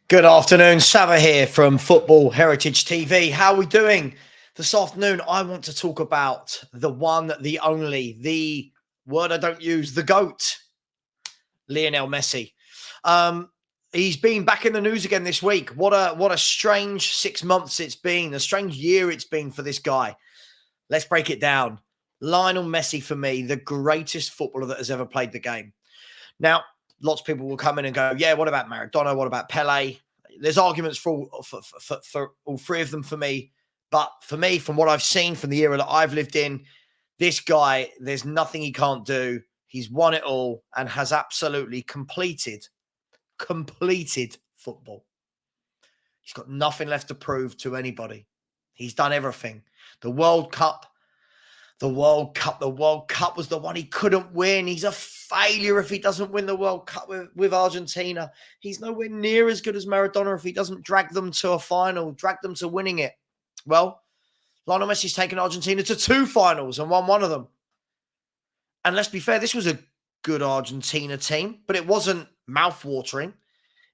Good afternoon, Sava here from Football Heritage TV. How are we doing? This afternoon, I want to talk about the one, the only, the word I don't use, the GOAT, Lionel Messi. He's been back in the news again this week. What a strange 6 months it's been, a strange year it's been for this guy. Let's break it down. Lionel Messi, for me, the greatest footballer that has ever played the game. Now, lots of people will come in and go, yeah, what about Maradona? What about Pele? There's arguments for all three of them for me. But for me, from what I've seen from the era that I've lived in, this guy, there's nothing he can't do. He's won it all and has absolutely completed football. He's got nothing left to prove to anybody. He's done everything. The World Cup was the one he couldn't win. He's a failure if he doesn't win the World Cup with Argentina. He's nowhere near as good as Maradona if he doesn't drag them to a final, drag them to winning it. Well, Lionel Messi's taken Argentina to 2 finals and won one of them. And let's be fair, this was a good Argentina team, but it wasn't mouth-watering.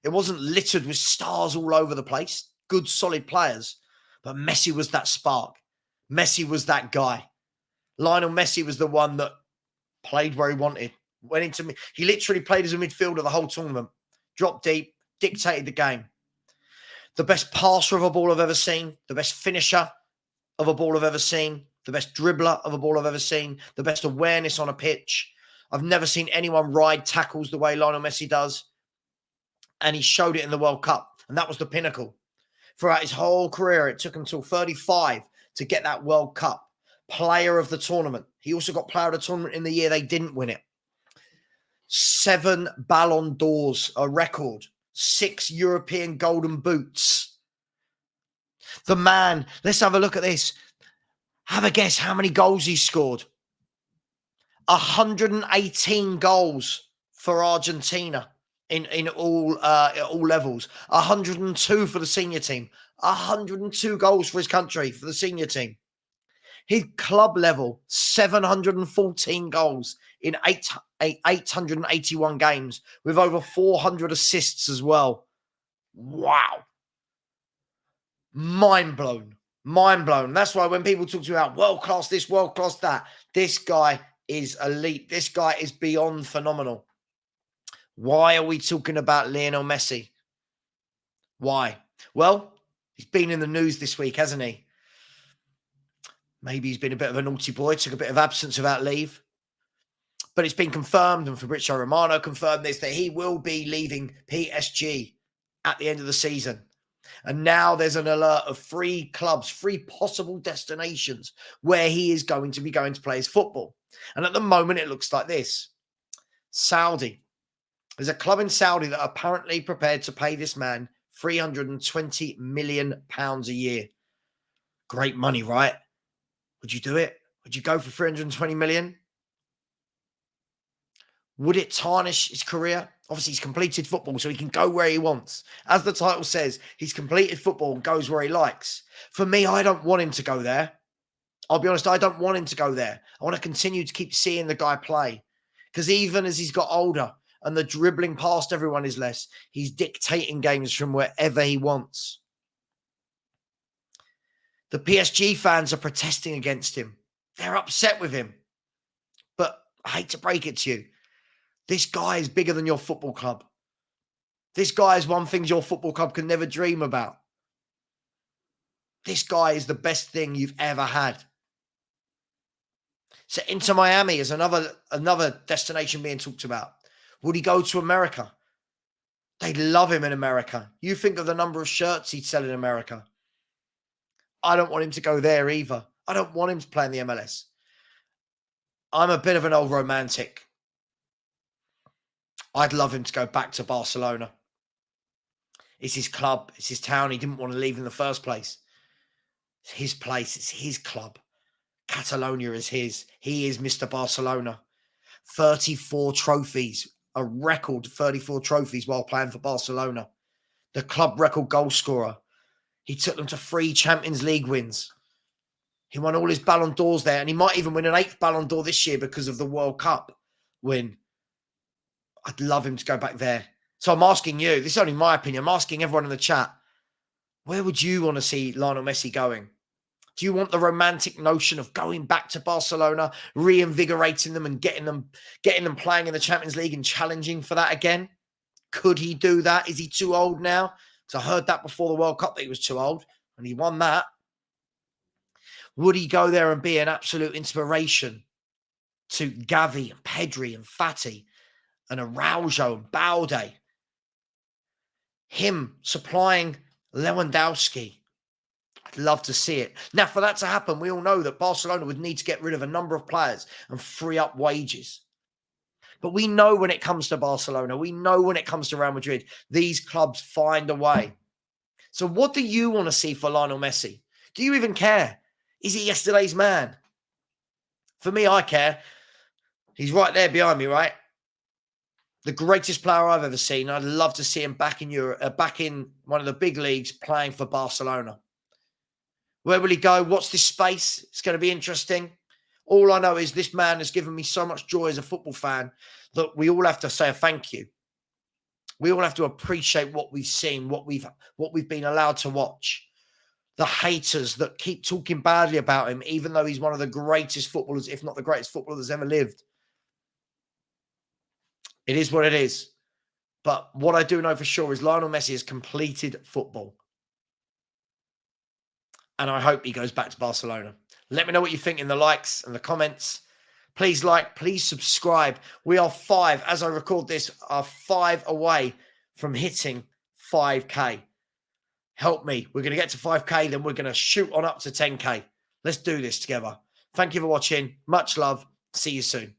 It wasn't littered with stars all over the place, good, solid players. But Messi was that spark. Messi was that guy. Lionel Messi was the one that played where he wanted. He literally played as a midfielder the whole tournament. Dropped deep, dictated the game. The best passer of a ball I've ever seen. The best finisher of a ball I've ever seen. The best dribbler of a ball I've ever seen. The best awareness on a pitch. I've never seen anyone ride tackles the way Lionel Messi does. And he showed it in the World Cup. And that was the pinnacle. Throughout his whole career, it took him until 35 to get that World Cup. Player of the tournament. He also got player of the tournament in the year they didn't win it. 7 Ballon d'Ors, a record. 6 European Golden Boots. The man, let's have a look at this. Have a guess how many goals he scored. 118 goals for Argentina in all levels. 102 for the senior team. 102 goals for his country, for the senior team. His club level, 714 goals in 881 games with over 400 assists as well. Wow. Mind blown. Mind blown. That's why when people talk to you about world class this, world class that, this guy is elite. This guy is beyond phenomenal. Why are we talking about Lionel Messi? Why? Well, he's been in the news this week, hasn't he? Maybe he's been a bit of a naughty boy, took a bit of absence without leave. But it's been confirmed, and Fabrizio Romano confirmed this, that he will be leaving PSG at the end of the season. And now there's an alert of 3 clubs, 3 possible destinations where he is going to be going to play his football. And at the moment, it looks like this. Saudi. There's a club in Saudi that are apparently prepared to pay this man £320 million a year. Great money, right? Would you do it? Would you go for 320 million? Would it tarnish his career? Obviously, he's completed football, so he can go where he wants. As the title says, he's completed football and goes where he likes. For me, I don't want him to go there. I'll be honest, I don't want him to go there. I want to continue to keep seeing the guy play. Because even as he's got older and the dribbling past everyone is less, he's dictating games from wherever he wants. The PSG fans are protesting against him. They're upset with him. But I hate to break it to you. This guy is bigger than your football club. This guy is one thing your football club can never dream about. This guy is the best thing you've ever had. So Inter Miami is another destination being talked about. Would he go to America? They'd love him in America. You think of the number of shirts he'd sell in America. I don't want him to go there either. I don't want him to play in the MLS. I'm a bit of an old romantic. I'd love him to go back to Barcelona. It's his club. It's his town. He didn't want to leave in the first place. It's his place. It's his club. Catalonia is his. He is Mr. Barcelona. 34 trophies. A record 34 trophies while playing for Barcelona. The club record goal scorer. He took them to 3 Champions League wins. He won all his Ballon d'Ors there, and he might even win an 8th Ballon d'Or this year because of the World Cup win. I'd love him to go back there. So I'm asking you, this is only my opinion, I'm asking everyone in the chat, where would you want to see Lionel Messi going? Do you want the romantic notion of going back to Barcelona, reinvigorating them and getting them playing in the Champions League and challenging for that again? Could he do that? Is he too old now? Because I heard that before the World Cup that he was too old, and he won that. Would he go there and be an absolute inspiration to Gavi and Pedri and Fati and Araujo and Balde? Him supplying Lewandowski. I'd love to see it. Now, for that to happen, we all know that Barcelona would need to get rid of a number of players and free up wages. But we know when it comes to Barcelona, we know when it comes to Real Madrid, these clubs find a way. So what do you want to see for Lionel Messi? Do you even care? Is he yesterday's man? For me, I care. He's right there behind me, right? The greatest player I've ever seen. I'd love to see him back in Europe, back in one of the big leagues playing for Barcelona. Where will he go? What's this space? It's going to be interesting. All I know is this man has given me so much joy as a football fan that we all have to say a thank you. We all have to appreciate what we've seen, what we've been allowed to watch. The haters that keep talking badly about him, even though he's one of the greatest footballers, if not the greatest footballer that's ever lived. It is what it is. But what I do know for sure is Lionel Messi has completed football. And I hope he goes back to Barcelona. Let me know what you think in the likes and the comments. Please like, please subscribe. We are 5, as I record this, are 5 away from hitting 5K. Help me. We're going to get to 5K, then we're going to shoot on up to 10K. Let's do this together. Thank you for watching. Much love. See you soon.